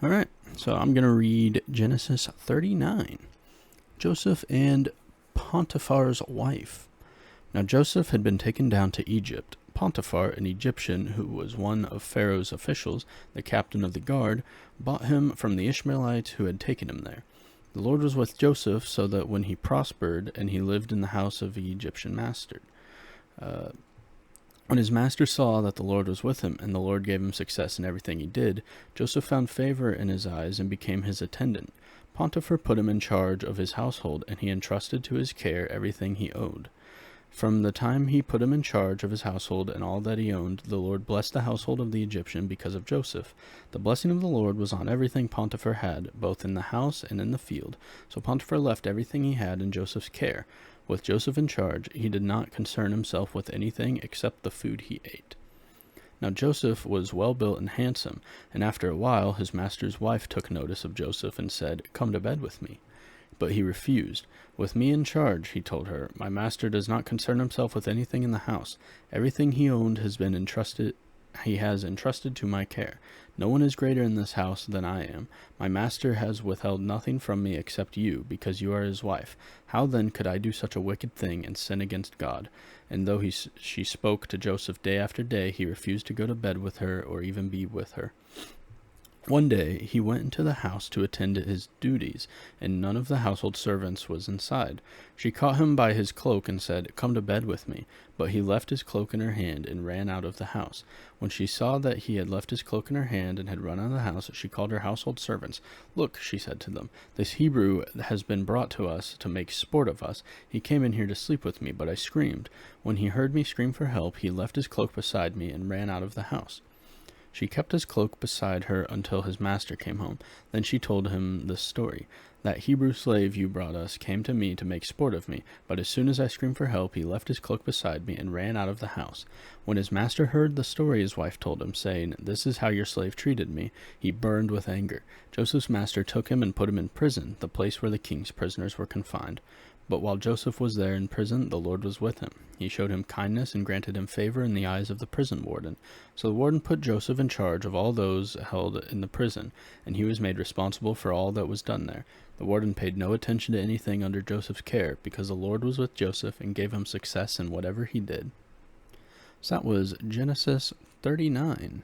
All right, so I'm going to read Genesis 39. Joseph and Potiphar's wife. Now Joseph had been taken down to Egypt. Potiphar, an Egyptian who was one of Pharaoh's officials, the captain of the guard, bought him from the Ishmaelites who had taken him there. The Lord was with Joseph, so that when he prospered, and he lived in the house of the Egyptian master. When his master saw that the Lord was with him, and the Lord gave him success in everything he did, Joseph found favor in his eyes and became his attendant. Potiphar put him in charge of his household, and he entrusted to his care everything he owed. From the time he put him in charge of his household and all that he owned, the Lord blessed the household of the Egyptian because of Joseph. The blessing of the Lord was on everything Potiphar had, both in the house and in the field. So Potiphar left everything he had in Joseph's care. With Joseph in charge, he did not concern himself with anything except the food he ate. Now Joseph was well built and handsome, and after a while his master's wife took notice of Joseph and said, "Come to bed with me." But he refused. "With me in charge," he told her, "my master does not concern himself with anything in the house. Everything he owned he has entrusted to my care. No one is greater in this house than I am. My master has withheld nothing from me except you, because you are his wife. How then could I do such a wicked thing and sin against God?" And though she spoke to Joseph day after day, he refused to go to bed with her or even be with her. One day he went into the house to attend to his duties, and none of the household servants was inside. She caught him by his cloak and said, "Come to bed with me." But he left his cloak in her hand and ran out of the house. When she saw that he had left his cloak in her hand and had run out of the house, she called her household servants. "Look," she said to them, "this Hebrew has been brought to us to make sport of us. He came in here to sleep with me, but I screamed. When he heard me scream for help, he left his cloak beside me and ran out of the house." She kept his cloak beside her until his master came home. Then she told him this story. "That Hebrew slave you brought us came to me to make sport of me, but as soon as I screamed for help, he left his cloak beside me and ran out of the house." When his master heard the story his wife told him, saying, "This is how your slave treated me," he burned with anger. Joseph's master took him and put him in prison, the place where the king's prisoners were confined. But while Joseph was there in prison, the Lord was with him. He showed him kindness and granted him favor in the eyes of the prison warden. So the warden put Joseph in charge of all those held in the prison, and he was made responsible for all that was done there. The warden paid no attention to anything under Joseph's care, because the Lord was with Joseph and gave him success in whatever he did. So that was Genesis 39.